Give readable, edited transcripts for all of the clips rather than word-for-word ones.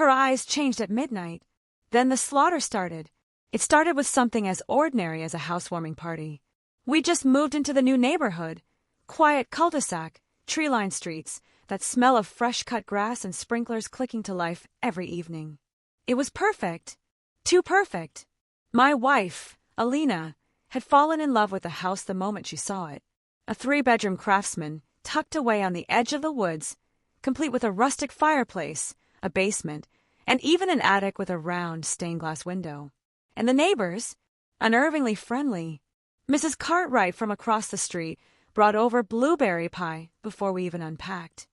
Her eyes changed at midnight. Then the slaughter started. It started with something as ordinary as a housewarming party. We just moved into the new neighborhood. Quiet cul-de-sac, tree-lined streets, that smell of fresh-cut grass and sprinklers clicking to life every evening. It was perfect. Too perfect. My wife, Alina, had fallen in love with the house the moment she saw it. A 3-bedroom craftsman, tucked away on the edge of the woods, complete with a rustic fireplace, a basement, and even an attic with a round stained-glass window. And the neighbors, unnervingly friendly. Mrs. Cartwright from across the street brought over blueberry pie before we even unpacked.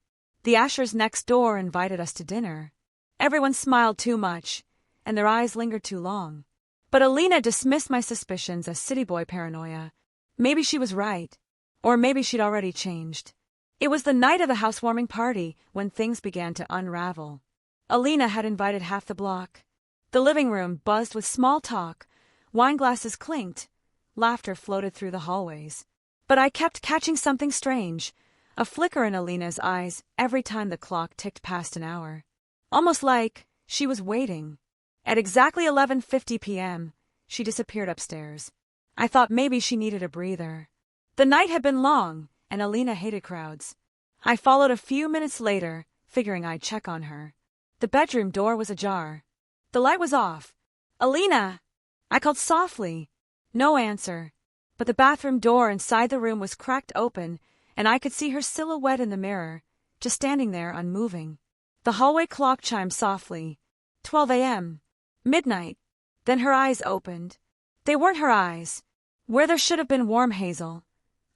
The Ashers next door invited us to dinner. Everyone smiled too much, and their eyes lingered too long. But Alina dismissed my suspicions as city boy paranoia. Maybe she was right, or maybe she'd already changed. It was the night of the housewarming party when things began to unravel. Alina had invited half the block. The living room buzzed with small talk, wine glasses clinked, laughter floated through the hallways. But I kept catching something strange, a flicker in Alina's eyes every time the clock ticked past an hour. Almost like she was waiting. At exactly 11:50 p.m., she disappeared upstairs. I thought maybe she needed a breather. The night had been long, and Alina hated crowds. I followed a few minutes later, figuring I'd check on her. The bedroom door was ajar. The light was off. "Alina!" I called softly. No answer. But the bathroom door inside the room was cracked open, and I could see her silhouette in the mirror, just standing there unmoving. The hallway clock chimed softly. 12 a.m. Midnight. Then her eyes opened. They weren't her eyes. Where there should have been warm hazel,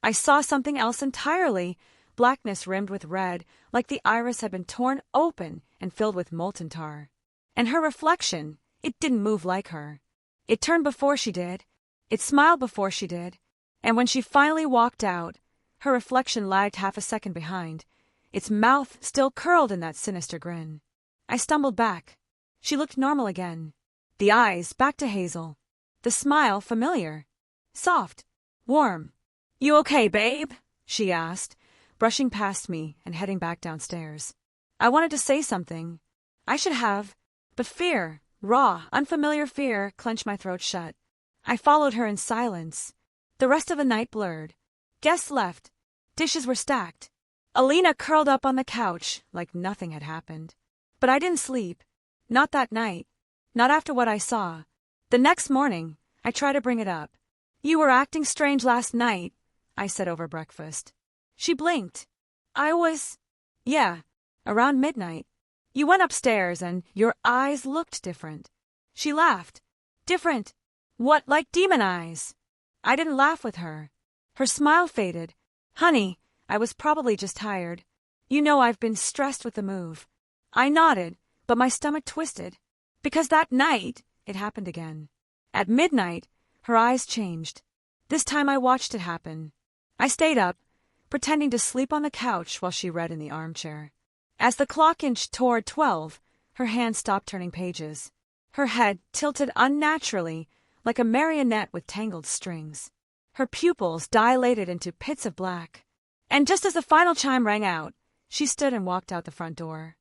I saw something else entirely, blackness rimmed with red, like the iris had been torn open and filled with molten tar. And her reflection, it didn't move like her. It turned before she did. It smiled before she did. And when she finally walked out, her reflection lagged half a second behind, its mouth still curled in that sinister grin. I stumbled back. She looked normal again. The eyes back to hazel. The smile familiar. Soft. Warm. "You okay, babe?" she asked, brushing past me and heading back downstairs. I wanted to say something. I should have, but fear, raw, unfamiliar fear, clenched my throat shut. I followed her in silence. The rest of the night blurred. Guests left. Dishes were stacked. Alina curled up on the couch like nothing had happened. But I didn't sleep. Not that night. Not after what I saw. The next morning, I tried to bring it up. "You were acting strange last night," I said over breakfast. She blinked. Yeah, around midnight. You went upstairs and your eyes looked different." She laughed. "Different? What, like demon eyes?" I didn't laugh with her. Her smile faded. "Honey, I was probably just tired. You know I've been stressed with the move." I nodded, but my stomach twisted. Because that night, it happened again. At midnight, her eyes changed. This time I watched it happen. I stayed up, pretending to sleep on the couch while she read in the armchair. As the clock inched toward 12, her hand stopped turning pages. Her head tilted unnaturally, like a marionette with tangled strings. Her pupils dilated into pits of black. And just as the final chime rang out, she stood and walked out the front door.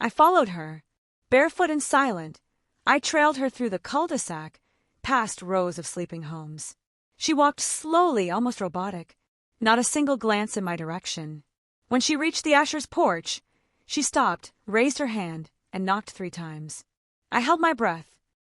I followed her. Barefoot and silent, I trailed her through the cul-de-sac, past rows of sleeping homes. She walked slowly, almost robotic, not a single glance in my direction. When she reached the Ashers' porch, she stopped, raised her hand, and knocked 3 times. I held my breath.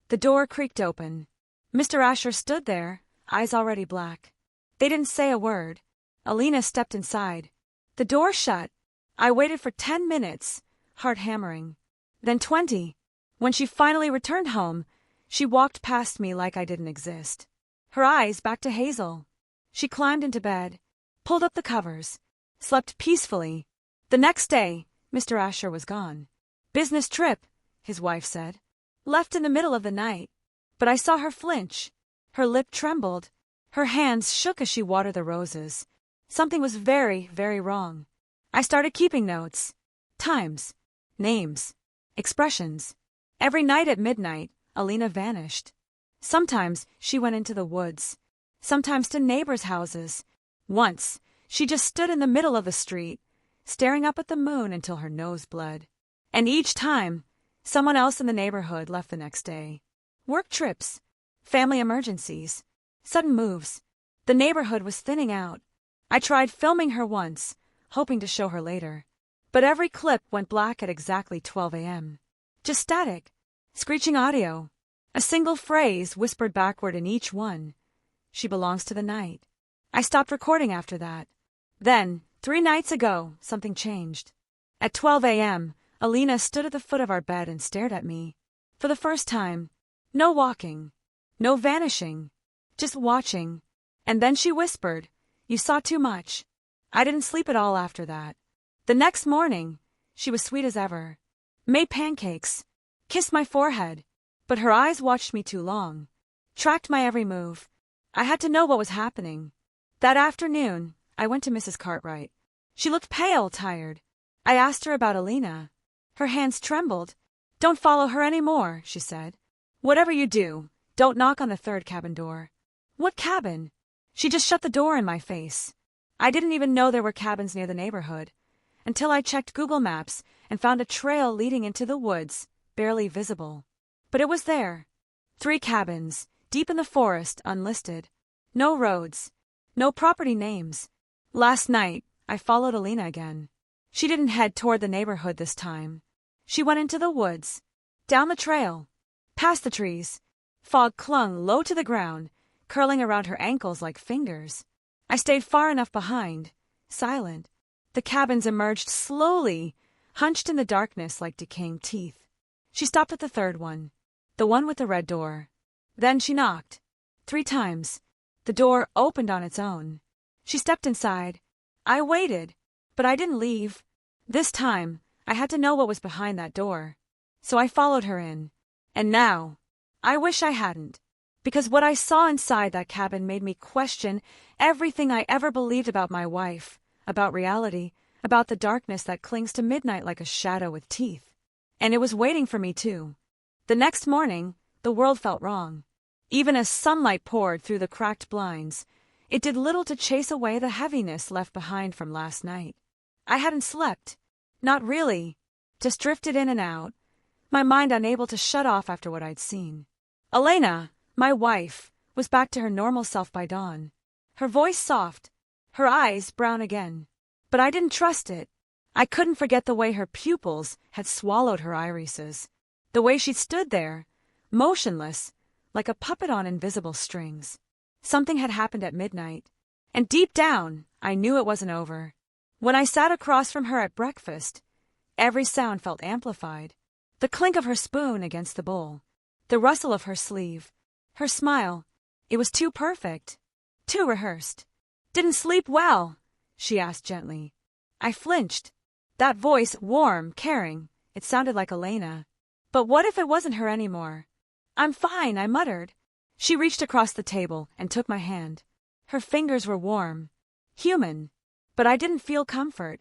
The door creaked open. Mr. Asher stood there, eyes already black. They didn't say a word. Alina stepped inside. The door shut. I waited for 10 minutes, heart hammering. Then 20. When she finally returned home, she walked past me like I didn't exist. Her eyes back to hazel. She climbed into bed, pulled up the covers, slept peacefully. The next day, Mr. Asher was gone. "Business trip," his wife said. "Left in the middle of the night." But I saw her flinch. Her lip trembled. Her hands shook as she watered the roses. Something was very, very wrong. I started keeping notes. Times. Names. Expressions. Every night at midnight, Alina vanished. Sometimes she went into the woods. Sometimes to neighbors' houses. Once, she just stood in the middle of the street, staring up at the moon until her nose bled. And each time, Someone else in the neighborhood left the next day. Work trips, family emergencies, sudden moves. The neighborhood was thinning out. I tried filming her once, hoping to show her later. But every clip went black at exactly 12 a.m. Just static, screeching audio. A single phrase whispered backward in each one. She belongs to the night. I stopped recording after that. Then, 3 nights ago, something changed. At 12 a.m., Alina stood at the foot of our bed and stared at me. For the first time, no walking, no vanishing, just watching. And then she whispered, "You saw too much." I didn't sleep at all after that. The next morning, she was sweet as ever. Made pancakes, kissed my forehead, but her eyes watched me too long, tracked my every move. I had to know what was happening. That afternoon, I went to Mrs. Cartwright. She looked pale, tired. I asked her about Alina. Her hands trembled. "Don't follow her any more," she said. "Whatever you do, don't knock on the 3rd cabin door." "What cabin?" She just shut the door in my face. I didn't even know there were cabins near the neighborhood, until I checked Google Maps and found a trail leading into the woods, barely visible. But it was there. 3 cabins, deep in the forest, unlisted. No roads, no property names. Last night, I followed Alina again. She didn't head toward the neighborhood this time. She went into the woods, down the trail, past the trees. Fog clung low to the ground, curling around her ankles like fingers. I stayed far enough behind, silent. The cabins emerged slowly, hunched in the darkness like decaying teeth. She stopped at the 3rd one, the one with the red door. Then she knocked. 3 times. The door opened on its own. She stepped inside. I waited, but I didn't leave. This time, I had to know what was behind that door. So I followed her in. And now, I wish I hadn't. Because what I saw inside that cabin made me question everything I ever believed about my wife, about reality, about the darkness that clings to midnight like a shadow with teeth. And it was waiting for me, too. The next morning, the world felt wrong. Even as sunlight poured through the cracked blinds, it did little to chase away the heaviness left behind from last night. I hadn't slept. Not really. Just drifted in and out, my mind unable to shut off after what I'd seen. Elena, my wife, was back to her normal self by dawn. Her voice soft, her eyes brown again. But I didn't trust it. I couldn't forget the way her pupils had swallowed her irises. The way she stood there, motionless, like a puppet on invisible strings. Something had happened at midnight, and deep down, I knew it wasn't over. When I sat across from her at breakfast, every sound felt amplified. The clink of her spoon against the bowl, the rustle of her sleeve, her smile. It was too perfect, too rehearsed. "Didn't sleep well?" she asked gently. I flinched. That voice, warm, caring, it sounded like Elena. But what if it wasn't her anymore? "I'm fine," I muttered. She reached across the table and took my hand. Her fingers were warm, human, but I didn't feel comfort.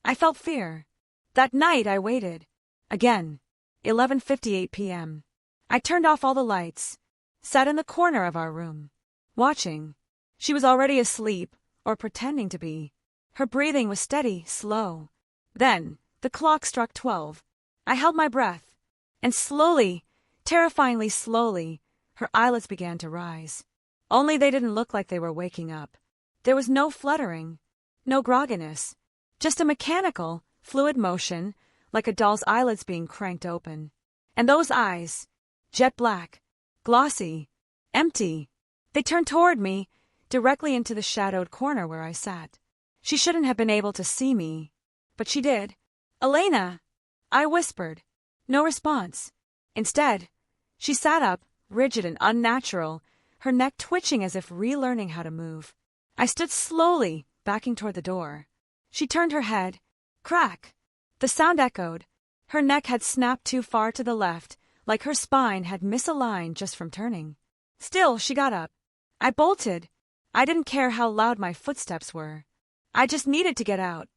I felt fear. That night I waited. Again, 11:58 p.m. I turned off all the lights, sat in the corner of our room, watching. She was already asleep, or pretending to be. Her breathing was steady, slow. Then, the clock struck 12. I held my breath, and slowly, terrifyingly slowly, her eyelids began to rise. Only they didn't look like they were waking up. There was no fluttering, no grogginess, just a mechanical, fluid motion, like a doll's eyelids being cranked open. And those eyes, jet black, glossy, empty, they turned toward me, directly into the shadowed corner where I sat. She shouldn't have been able to see me, but she did. "Elena!" I whispered. No response. Instead, she sat up, rigid and unnatural, her neck twitching as if relearning how to move. I stood slowly, backing toward the door. She turned her head. Crack! The sound echoed. Her neck had snapped too far to the left, like her spine had misaligned just from turning. Still, she got up. I bolted. I didn't care how loud my footsteps were. I just needed to get out.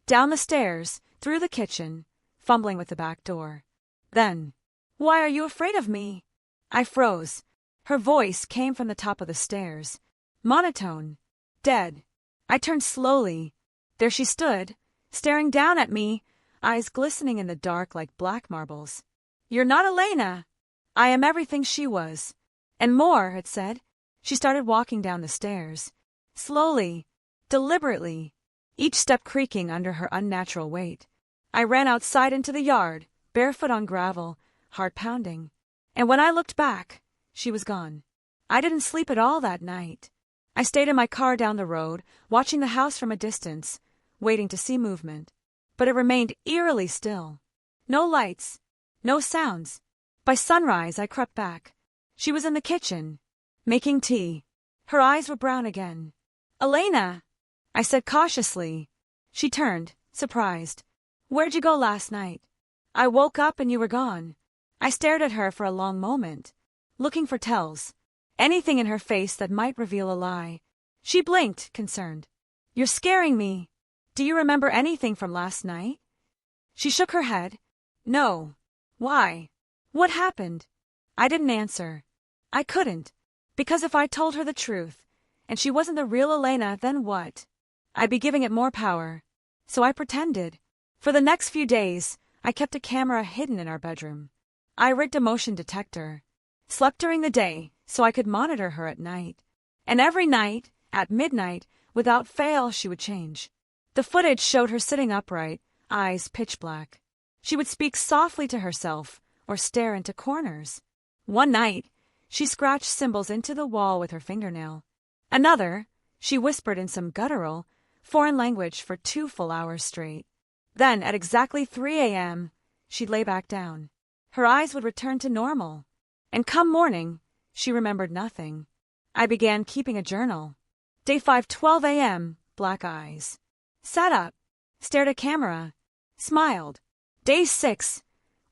Down the stairs, through the kitchen, fumbling with the back door. Then, "Why are you afraid of me?" I froze. Her voice came from the top of the stairs. Monotone. Dead. I turned slowly. There she stood, staring down at me, eyes glistening in the dark like black marbles. You're not Elena. I am everything she was. And more, it said. She started walking down the stairs. Slowly, deliberately, each step creaking under her unnatural weight. I ran outside into the yard, barefoot on gravel, heart pounding. And when I looked back, she was gone. I didn't sleep at all that night. I stayed in my car down the road, watching the house from a distance, waiting to see movement. But it remained eerily still. No lights, no sounds. By sunrise, I crept back. She was in the kitchen, making tea. Her eyes were brown again. Elena, I said cautiously. She turned, surprised. Where'd you go last night? I woke up and you were gone. I stared at her for a long moment, looking for tells. Anything in her face that might reveal a lie. She blinked, concerned. You're scaring me. Do you remember anything from last night? She shook her head. No. Why? What happened? I didn't answer. I couldn't. Because if I told her the truth, and she wasn't the real Elena, then what? I'd be giving it more power. So I pretended. For the next few days, I kept a camera hidden in our bedroom. I rigged a motion detector. Slept during the day, so I could monitor her at night. And every night, at midnight, without fail, she would change. The footage showed her sitting upright, eyes pitch black. She would speak softly to herself or stare into corners. One night, she scratched symbols into the wall with her fingernail. Another, she whispered in some guttural, foreign language for 2 full hours straight. Then, at exactly 3 a.m., she'd lay back down. Her eyes would return to normal. And come morning, she remembered nothing. I began keeping a journal. Day 5, 12 a.m., black eyes. Sat up, stared at camera, smiled. Day 6,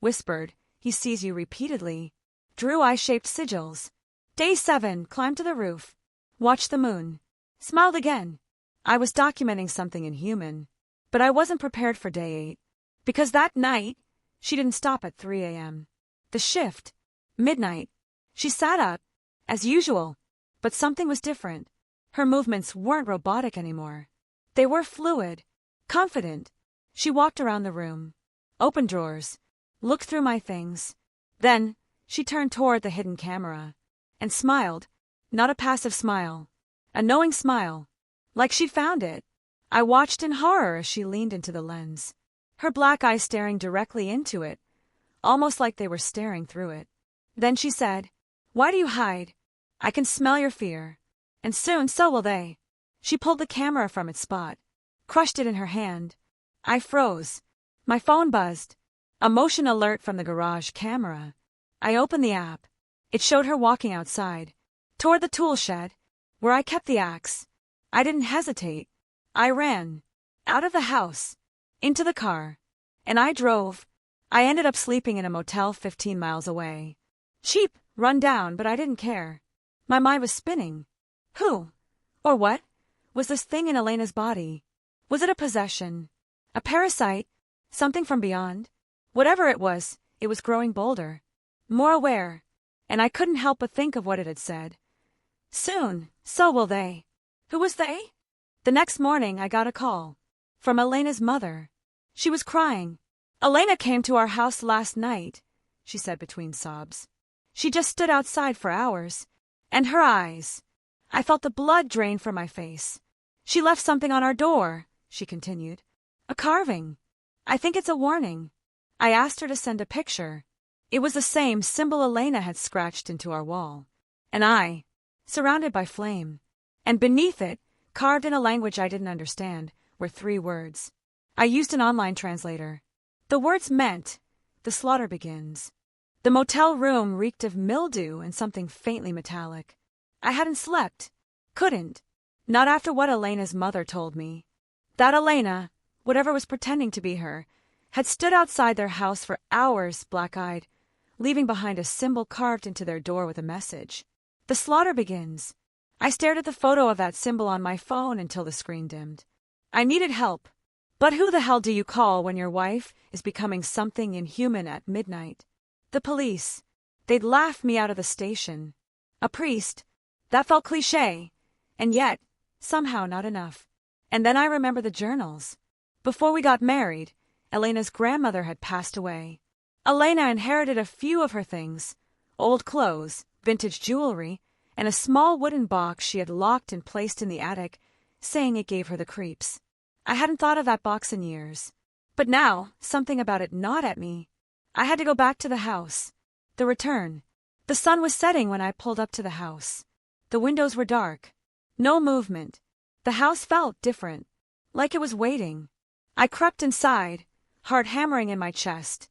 whispered, he sees you repeatedly. Drew eye-shaped sigils. Day 7, climbed to the roof. Watched the moon. Smiled again. I was documenting something inhuman. But I wasn't prepared for day 8. Because that night, she didn't stop at 3 a.m. The shift. Midnight. She sat up, as usual. But something was different. Her movements weren't robotic anymore. They were fluid, confident. She walked around the room, opened drawers, looked through my things. Then, she turned toward the hidden camera and smiled, not a passive smile, a knowing smile, like she'd found it. I watched in horror as she leaned into the lens, her black eyes staring directly into it, almost like they were staring through it. Then she said, "Why do you hide? I can smell your fear. And soon so will they." She pulled the camera from its spot, crushed it in her hand. I froze. My phone buzzed. A motion alert from the garage camera. I opened the app. It showed her walking outside, toward the tool shed, where I kept the axe. I didn't hesitate. I ran. Out of the house. Into the car. And I drove. I ended up sleeping in a motel 15 miles away. Cheap, run down, but I didn't care. My mind was spinning. Who, or what, was this thing in Elena's body? Was it a possession? A parasite? Something from beyond? Whatever it was growing bolder, more aware, and I couldn't help but think of what it had said. Soon, so will they. Who was they? The next morning I got a call. From Elena's mother. She was crying. "Elena came to our house last night," she said between sobs. "She just stood outside for hours. And her eyes. I felt the blood drain from my face. She left something on our door," she continued. "A carving. I think it's a warning." I asked her to send a picture. It was the same symbol Elena had scratched into our wall. An eye, surrounded by flame. And beneath it, carved in a language I didn't understand, were 3 words. I used an online translator. The words meant, "The slaughter begins." The motel room reeked of mildew and something faintly metallic. I hadn't slept. Couldn't. Not after what Elena's mother told me. That Elena, whatever was pretending to be her, had stood outside their house for hours, black-eyed, leaving behind a symbol carved into their door with a message. "The slaughter begins." I stared at the photo of that symbol on my phone until the screen dimmed. I needed help. But who the hell do you call when your wife is becoming something inhuman at midnight? The police. They'd laugh me out of the station. A priest. That felt cliché. And yet, somehow not enough. And then I remember the journals. Before we got married, Elena's grandmother had passed away. Elena inherited a few of her things, old clothes, vintage jewelry, and a small wooden box she had locked and placed in the attic, saying it gave her the creeps. I hadn't thought of that box in years. But now, something about it gnawed at me. I had to go back to the house. The return. The sun was setting when I pulled up to the house. The windows were dark. No movement. The house felt different, like it was waiting. I crept inside, heart hammering in my chest,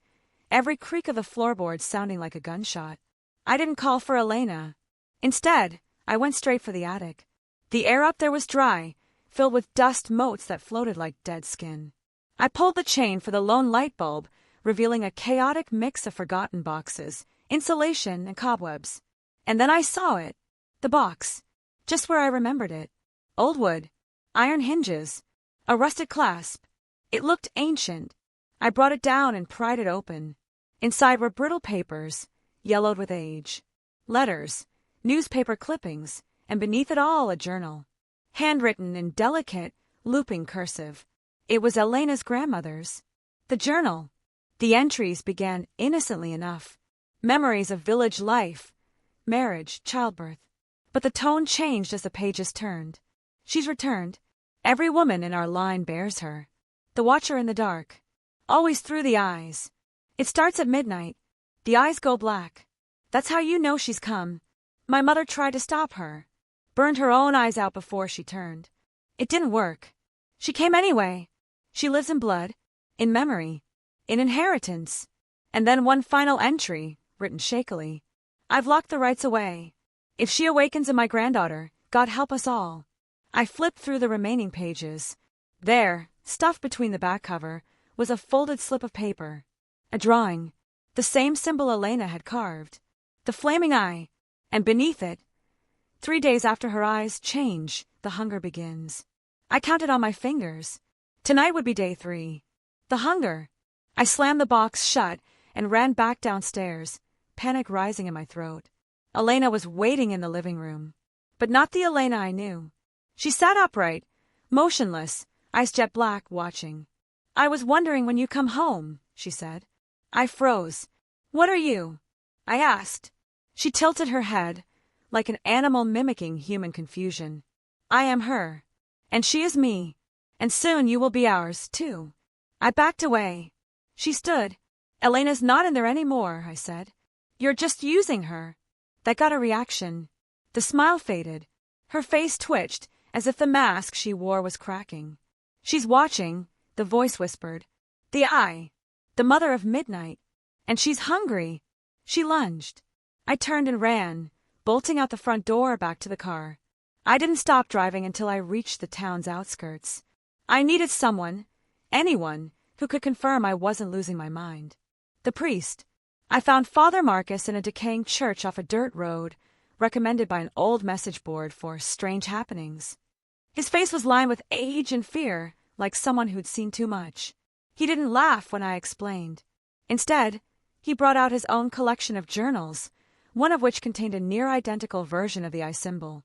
every creak of the floorboards sounding like a gunshot. I didn't call for Elena. Instead, I went straight for the attic. The air up there was dry, filled with dust motes that floated like dead skin. I pulled the chain for the lone light bulb, revealing a chaotic mix of forgotten boxes, insulation, and cobwebs. And then I saw it. The box. Just where I remembered it. Old wood. Iron hinges. A rusted clasp. It looked ancient. I brought it down and pried it open. Inside were brittle papers, yellowed with age. Letters, newspaper clippings, and beneath it all a journal. Handwritten in delicate, looping cursive. It was Elena's grandmother's. The journal. The entries began innocently enough. Memories of village life, marriage, childbirth. But the tone changed as the pages turned. She's returned. Every woman in our line bears her. The watcher in the dark. Always through the eyes. It starts at midnight. The eyes go black. That's how you know she's come. My mother tried to stop her. Burned her own eyes out before she turned. It didn't work. She came anyway. She lives in blood, in memory, in inheritance. And then one final entry, written shakily. I've locked the rights away. If she awakens in my granddaughter, God help us all. I flipped through the remaining pages. There, stuffed between the back cover, was a folded slip of paper. A drawing. The same symbol Elena had carved. The flaming eye. And beneath it, 3 days after her eyes change, the hunger begins. I counted on my fingers. Tonight would be day 3. The hunger. I slammed the box shut and ran back downstairs, panic rising in my throat. Elena was waiting in the living room. But not the Elena I knew. She sat upright, motionless, eyes jet black, watching. I was wondering when you come home, she said. I froze. What are you? I asked. She tilted her head, like an animal mimicking human confusion. I am her. And she is me. And soon you will be ours, too. I backed away. She stood. Elena's not in there anymore, I said. You're just using her. That got a reaction. The smile faded. Her face twitched, as if the mask she wore was cracking. She's watching, the voice whispered. The eye. The mother of midnight. And she's hungry. She lunged. I turned and ran, bolting out the front door back to the car. I didn't stop driving until I reached the town's outskirts. I needed someone, anyone, who could confirm I wasn't losing my mind. The priest. I found Father Marcus in a decaying church off a dirt road, recommended by an old message board for strange happenings. His face was lined with age and fear, like someone who'd seen too much. He didn't laugh when I explained. Instead, he brought out his own collection of journals, one of which contained a near-identical version of the eye symbol.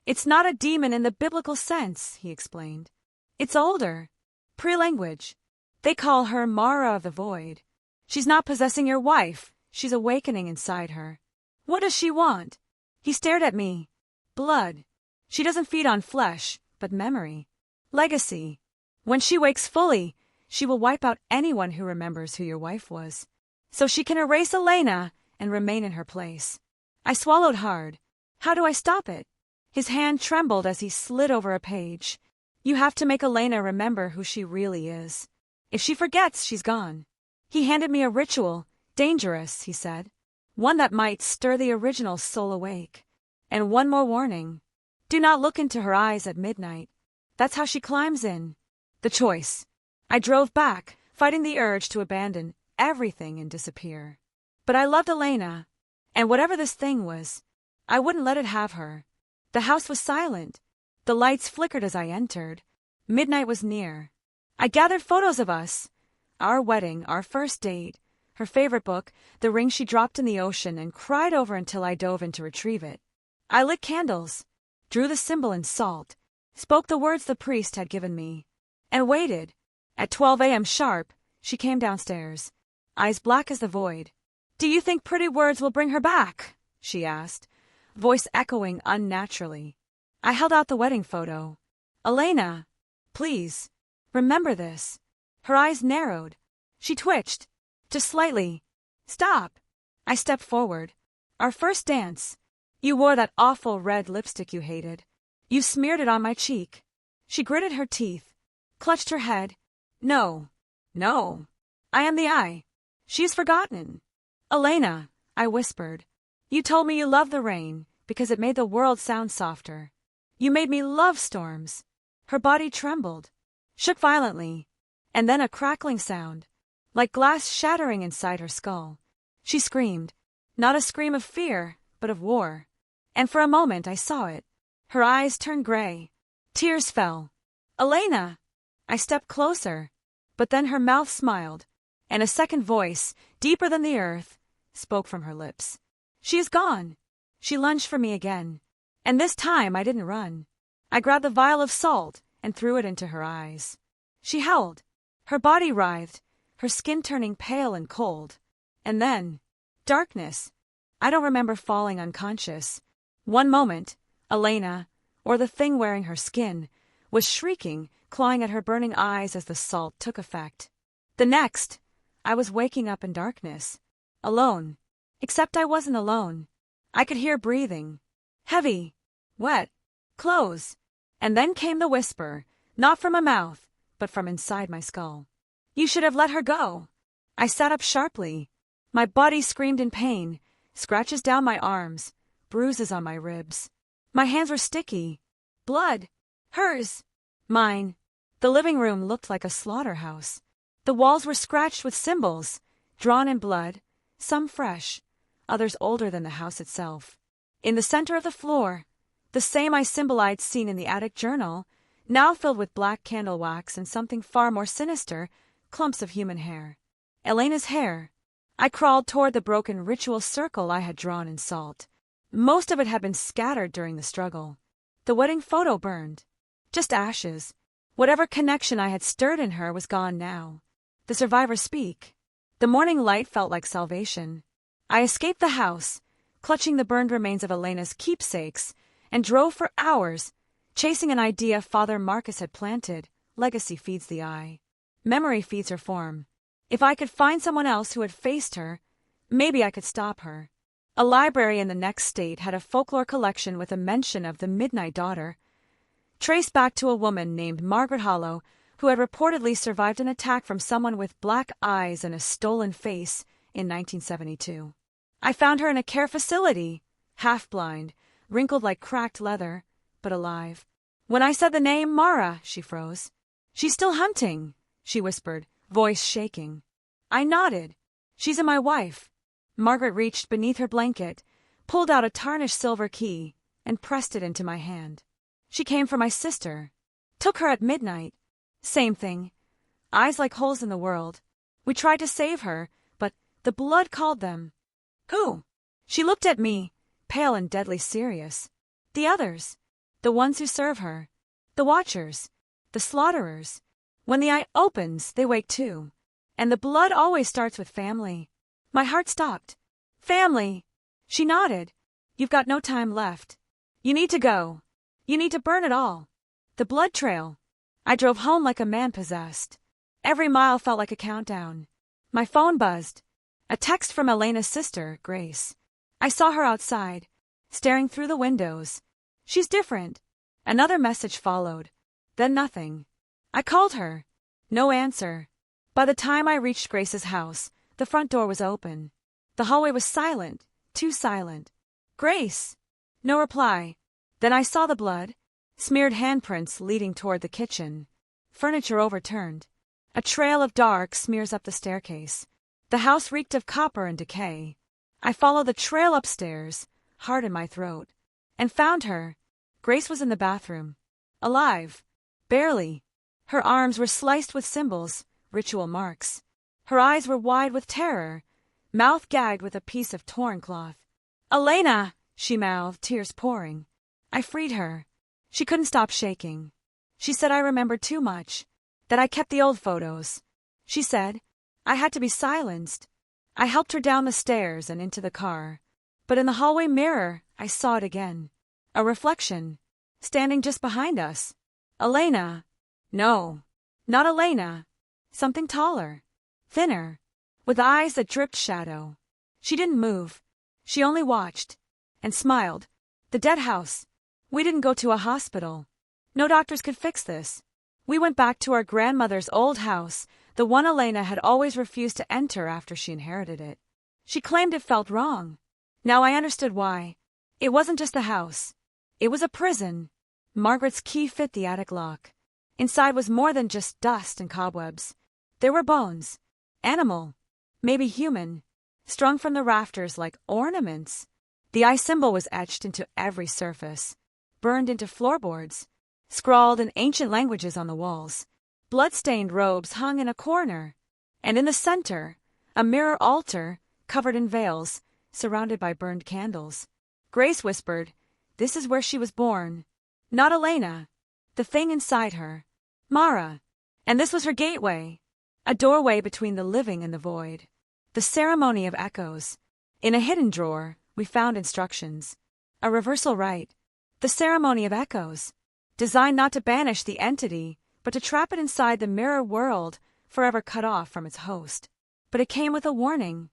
It's not a demon in the biblical sense, he explained. It's older. Pre-language. They call her Mara of the Void. She's not possessing your wife. She's awakening inside her. What does she want? He stared at me. Blood. She doesn't feed on flesh, but memory. Legacy. When she wakes fully, she will wipe out anyone who remembers who your wife was. So she can erase Elena and remain in her place. I swallowed hard. How do I stop it? His hand trembled as he slid over a page. You have to make Elena remember who she really is. If she forgets, she's gone. He handed me a ritual, dangerous, he said. One that might stir the original soul awake. And one more warning. Do not look into her eyes at midnight. That's how she climbs in. The choice. I drove back, fighting the urge to abandon everything and disappear. But I loved Elena, and whatever this thing was, I wouldn't let it have her. The house was silent. The lights flickered as I entered. Midnight was near. I gathered photos of us. Our wedding, our first date, her favorite book, the ring she dropped in the ocean, and cried over until I dove in to retrieve it. I lit candles, drew the symbol in salt, spoke the words the priest had given me, and waited. At 12 a.m. sharp, she came downstairs. eyes black as the void. "Do you think pretty words will bring her back?" she asked, voice echoing unnaturally. I held out the wedding photo. "Elena, please, remember this." Her eyes narrowed. She twitched. Just slightly. "Stop." I stepped forward. "Our first dance. You wore that awful red lipstick you hated. You smeared it on my cheek." She gritted her teeth, clutched her head. "No. No. I am the I. She's forgotten." "Elena," I whispered. "You told me you loved the rain because it made the world sound softer. You made me love storms." Her body trembled, shook violently, and then a crackling sound, like glass shattering inside her skull. She screamed, not a scream of fear, but of war. And for a moment I saw it. Her eyes turned gray. Tears fell. "Elena!" I stepped closer, but then her mouth smiled, and a second voice, deeper than the earth, spoke from her lips. "She is gone." She lunged for me again, and this time I didn't run. I grabbed the vial of salt and threw it into her eyes. She howled. Her body writhed, her skin turning pale and cold. And then, darkness. I don't remember falling unconscious. One moment, Elena, or the thing wearing her skin, was shrieking, clawing at her burning eyes as the salt took effect. The next, I was waking up in darkness, alone. Except I wasn't alone. I could hear breathing. Heavy, wet, close. And then came the whisper, not from a mouth, but from inside my skull. "You should have let her go." I sat up sharply. My body screamed in pain, scratches down my arms, bruises on my ribs. My hands were sticky. Blood. Hers. Mine. The living room looked like a slaughterhouse. The walls were scratched with symbols, drawn in blood, some fresh, others older than the house itself. In the center of the floor, the same I symbol I'd seen in the attic journal, now filled with black candle wax and something far more sinister, clumps of human hair. Elena's hair. I crawled toward the broken ritual circle I had drawn in salt. Most of it had been scattered during the struggle. The wedding photo burned. Just ashes. Whatever connection I had stirred in her was gone now. The survivors speak. The morning light felt like salvation. I escaped the house, clutching the burned remains of Elena's keepsakes, and drove for hours, chasing an idea Father Marcus had planted. Legacy feeds the eye. Memory feeds her form. If I could find someone else who had faced her, maybe I could stop her. A library in the next state had a folklore collection with a mention of the Midnight Daughter, traced back to a woman named Margaret Hollow, who had reportedly survived an attack from someone with black eyes and a stolen face in 1972. I found her in a care facility, half-blind, wrinkled like cracked leather, but alive. When I said the name Mara, she froze. "She's still hunting," she whispered, voice shaking. I nodded. "She's my wife." Margaret reached beneath her blanket, pulled out a tarnished silver key, and pressed it into my hand. "She came for my sister. Took her at midnight. Same thing. Eyes like holes in the world. We tried to save her, but the blood called them." "Who?" She looked at me, pale and deadly serious. "The others. The ones who serve her. The watchers. The slaughterers. When the eye opens, they wake too. And the blood always starts with family." My heart stopped. "Family." She nodded. "You've got no time left. You need to go. You need to burn it all. The blood trail." I drove home like a man possessed. Every mile felt like a countdown. My phone buzzed. A text from Elena's sister, Grace. I saw her outside, staring through the windows. "She's different." Another message followed. Then nothing. I called her. No answer. By the time I reached Grace's house, the front door was open. The hallway was silent, too silent. "Grace!" No reply. Then I saw the blood, smeared handprints leading toward the kitchen. Furniture overturned. A trail of dark smears up the staircase. The house reeked of copper and decay. I followed the trail upstairs, heart in my throat, and found her. Grace was in the bathroom. Alive. Barely. Her arms were sliced with symbols, ritual marks. Her eyes were wide with terror, mouth gagged with a piece of torn cloth. "Elena!" she mouthed, tears pouring. I freed her. She couldn't stop shaking. She said I remembered too much, that I kept the old photos. She said, I had to be silenced. I helped her down the stairs and into the car. But in the hallway mirror, I saw it again. A reflection. Standing just behind us. Elena. No, not Elena. Something taller. Thinner. With eyes that dripped shadow. She didn't move. She only watched. And smiled. The dead house. We didn't go to a hospital. No doctors could fix this. We went back to our grandmother's old house, the one Elena had always refused to enter after she inherited it. She claimed it felt wrong. Now I understood why. It wasn't just the house. It was a prison. Margaret's key fit the attic lock. Inside was more than just dust and cobwebs. There were bones. Animal. Maybe human. Strung from the rafters like ornaments. The eye symbol was etched into every surface. Burned into floorboards. Scrawled in ancient languages on the walls. Blood-stained robes hung in a corner. And in the center, a mirror altar, covered in veils, surrounded by burned candles. Grace whispered, "This is where she was born." Not Elena. The thing inside her. Mara. And this was her gateway. A doorway between the living and the void. The ceremony of echoes. In a hidden drawer, we found instructions. A reversal rite. The ceremony of echoes. Designed not to banish the entity, but to trap it inside the mirror world, forever cut off from its host. But it came with a warning.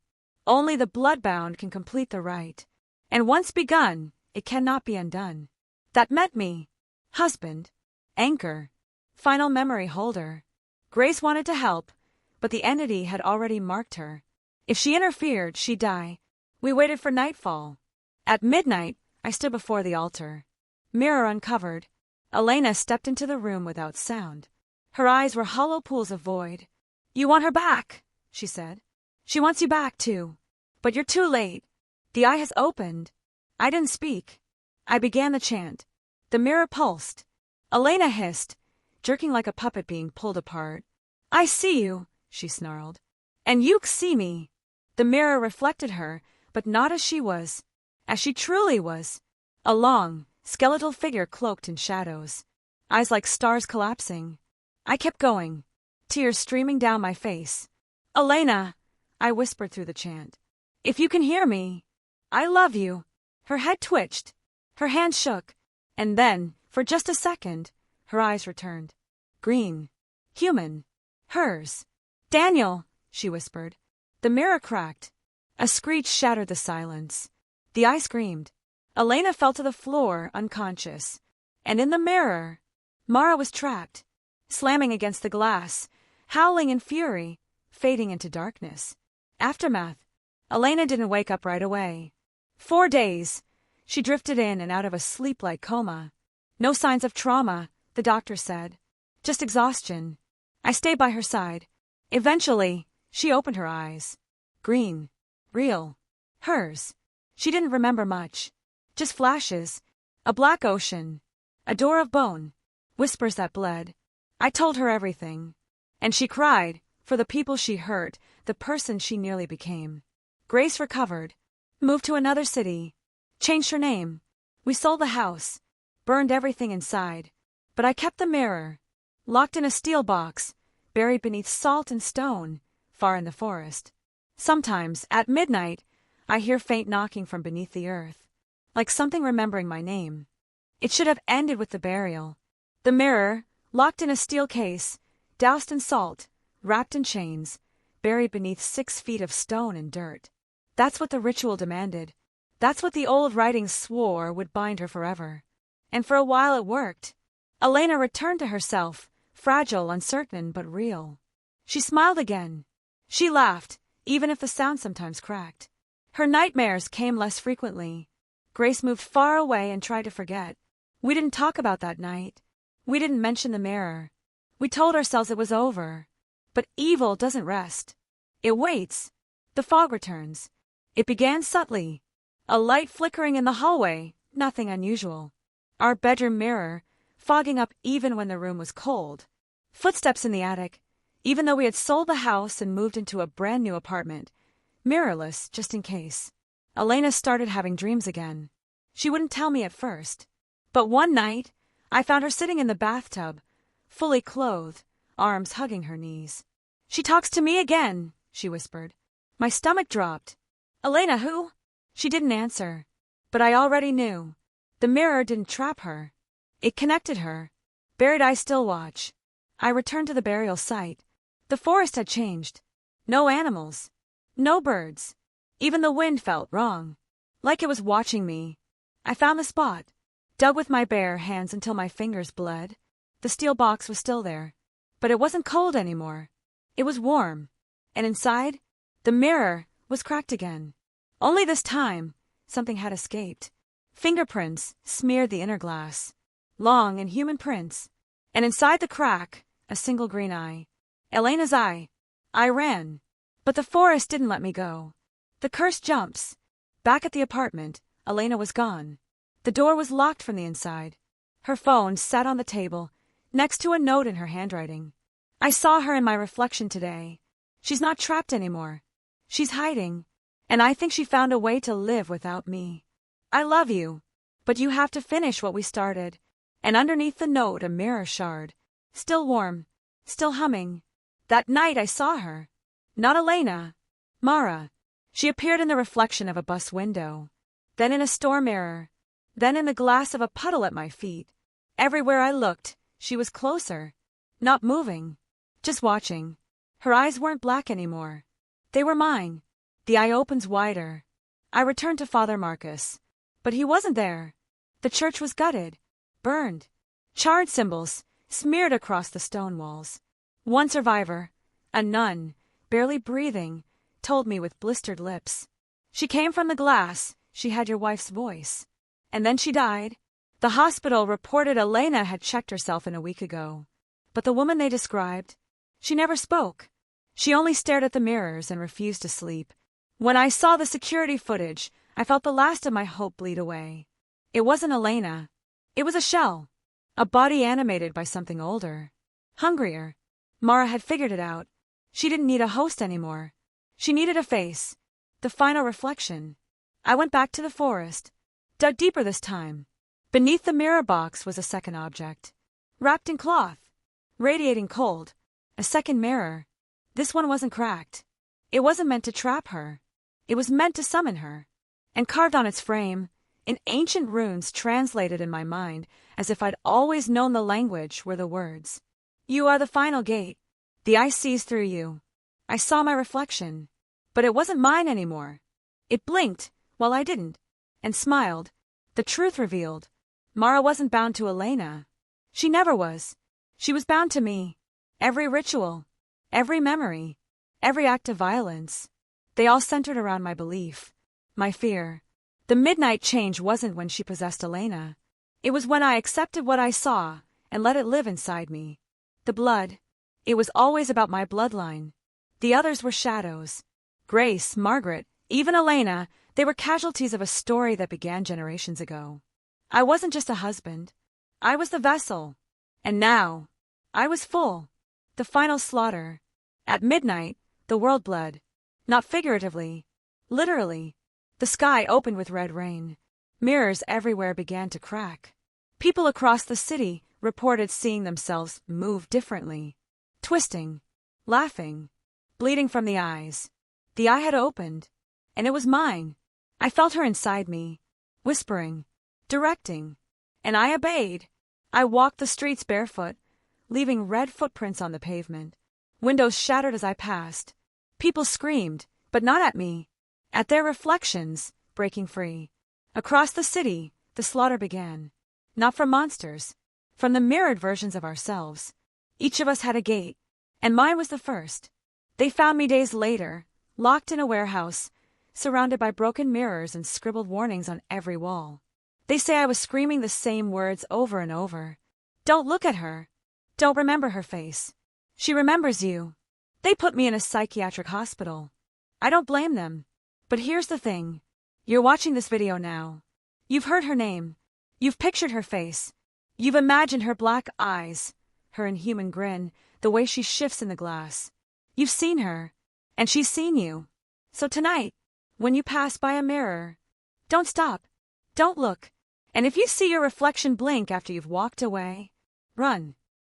Only the bloodbound can complete the rite. And once begun, it cannot be undone. That meant me. Husband. Anchor. Final memory holder. Grace wanted to help, but the entity had already marked her. If she interfered, she'd die. We waited for nightfall. At midnight, I stood before the altar. Mirror uncovered. Elena stepped into the room without sound. Her eyes were hollow pools of void. "You want her back," she said. "She wants you back, too. But you're too late. The eye has opened." I didn't speak. I began the chant. The mirror pulsed. Elena hissed, jerking like a puppet being pulled apart. "I see you," she snarled. "And you see me." The mirror reflected her, but not as she was. As she truly was. A long, skeletal figure cloaked in shadows. Eyes like stars collapsing. I kept going. Tears streaming down my face. "Elena," I whispered through the chant. "If you can hear me, I love you." Her head twitched. Her hand shook. And then, for just a second, her eyes returned. Green. Human. Hers. "Daniel," she whispered. The mirror cracked. A screech shattered the silence. The eye screamed. Elena fell to the floor, unconscious. And in the mirror, Mara was trapped, slamming against the glass, howling in fury, fading into darkness. Aftermath. Elena didn't wake up right away. 4 days. She drifted in and out of a sleep-like coma. No signs of trauma, the doctor said. Just exhaustion. I stayed by her side. Eventually, she opened her eyes. Green. Real. Hers. She didn't remember much. Just flashes. A black ocean. A door of bone. Whispers that bled. I told her everything. And she cried, for the people she hurt, the person she nearly became. Grace recovered. Moved to another city. Changed her name. We sold the house. Burned everything inside. But I kept the mirror. Locked in a steel box. Buried beneath salt and stone. Far in the forest. Sometimes, at midnight, I hear faint knocking from beneath the earth. Like something remembering my name. It should have ended with the burial. The mirror, locked in a steel case, doused in salt, wrapped in chains, buried beneath 6 feet of stone and dirt. That's what the ritual demanded. That's what the old writings swore would bind her forever. And for a while it worked. Elena returned to herself, fragile, uncertain, but real. She smiled again. She laughed, even if the sound sometimes cracked. Her nightmares came less frequently. Grace moved far away and tried to forget. We didn't talk about that night. We didn't mention the mirror. We told ourselves it was over. But evil doesn't rest. It waits. The fog returns. It began subtly. A light flickering in the hallway, nothing unusual. Our bedroom mirror, fogging up even when the room was cold. Footsteps in the attic, even though we had sold the house and moved into a brand new apartment. Mirrorless, just in case. Elena started having dreams again. She wouldn't tell me at first. But one night, I found her sitting in the bathtub, fully clothed, arms hugging her knees. She talks to me again, she whispered. My stomach dropped. Elena, who? She didn't answer. But I already knew. The mirror didn't trap her. It connected her. Buried eyes still watch. I returned to the burial site. The forest had changed. No animals. No birds. Even the wind felt wrong. Like it was watching me. I found the spot. Dug with my bare hands until my fingers bled. The steel box was still there. But it wasn't cold anymore. It was warm. And inside, the mirror was cracked again. Only this time, something had escaped. Fingerprints smeared the inner glass. Long and human prints. And inside the crack, a single green eye. Elena's eye. I ran. But the forest didn't let me go. The cursed jumps. Back at the apartment, Elena was gone. The door was locked from the inside. Her phone sat on the table, next to a note in her handwriting. I saw her in my reflection today. She's not trapped anymore. She's hiding. And I think she found a way to live without me. I love you. But you have to finish what we started. And underneath the note, a mirror shard. Still warm. Still humming. That night I saw her. Not Elena. Mara. She appeared in the reflection of a bus window. Then in a store mirror. Then in the glass of a puddle at my feet. Everywhere I looked, she was closer. Not moving. Just watching. Her eyes weren't black anymore. They were mine. The eye opens wider. I returned to Father Marcus. But he wasn't there. The church was gutted. Burned. Charred symbols smeared across the stone walls. One survivor, a nun, barely breathing, told me with blistered lips. She came from the glass. She had your wife's voice. And then she died. The hospital reported Elena had checked herself in a week ago. But the woman they described, she never spoke. She only stared at the mirrors and refused to sleep. When I saw the security footage, I felt the last of my hope bleed away. It wasn't Elena. It was a shell. A body animated by something older. Hungrier. Mara had figured it out. She didn't need a host anymore. She needed a face. The final reflection. I went back to the forest. Dug deeper this time. Beneath the mirror box was a second object. Wrapped in cloth. Radiating cold. A second mirror. This one wasn't cracked. It wasn't meant to trap her. It was meant to summon her. And carved on its frame, in ancient runes translated in my mind, as if I'd always known the language, were the words. You are the final gate. The eye sees through you. I saw my reflection. But it wasn't mine anymore. It blinked, while I didn't. And smiled. The truth revealed. Mara wasn't bound to Elena. She never was. She was bound to me. Every ritual. Every memory. Every act of violence. They all centered around my belief. My fear. The midnight change wasn't when she possessed Elena. It was when I accepted what I saw and let it live inside me. The blood. It was always about my bloodline. The others were shadows. Grace, Margaret, even Elena, they were casualties of a story that began generations ago. I wasn't just a husband. I was the vessel. And now, I was full. The final slaughter. At midnight, the world bled. Not figuratively. Literally. The sky opened with red rain. Mirrors everywhere began to crack. People across the city reported seeing themselves move differently. Twisting. Laughing. Bleeding from the eyes. The eye had opened. And it was mine. I felt her inside me. Whispering. Directing. And I obeyed. I walked the streets barefoot, leaving red footprints on the pavement. Windows shattered as I passed. People screamed, but not at me. At their reflections, breaking free. Across the city, the slaughter began. Not from monsters. From the mirrored versions of ourselves. Each of us had a gate. And mine was the first. They found me days later, locked in a warehouse, surrounded by broken mirrors and scribbled warnings on every wall. They say I was screaming the same words over and over. Don't look at her. Don't remember her face. She remembers you. They put me in a psychiatric hospital. I don't blame them. But here's the thing. You're watching this video now. You've heard her name. You've pictured her face. You've imagined her black eyes, her inhuman grin, the way she shifts in the glass. You've seen her, and she's seen you. So tonight, when you pass by a mirror, don't stop. Don't look. And if you see your reflection blink after you've walked away, run.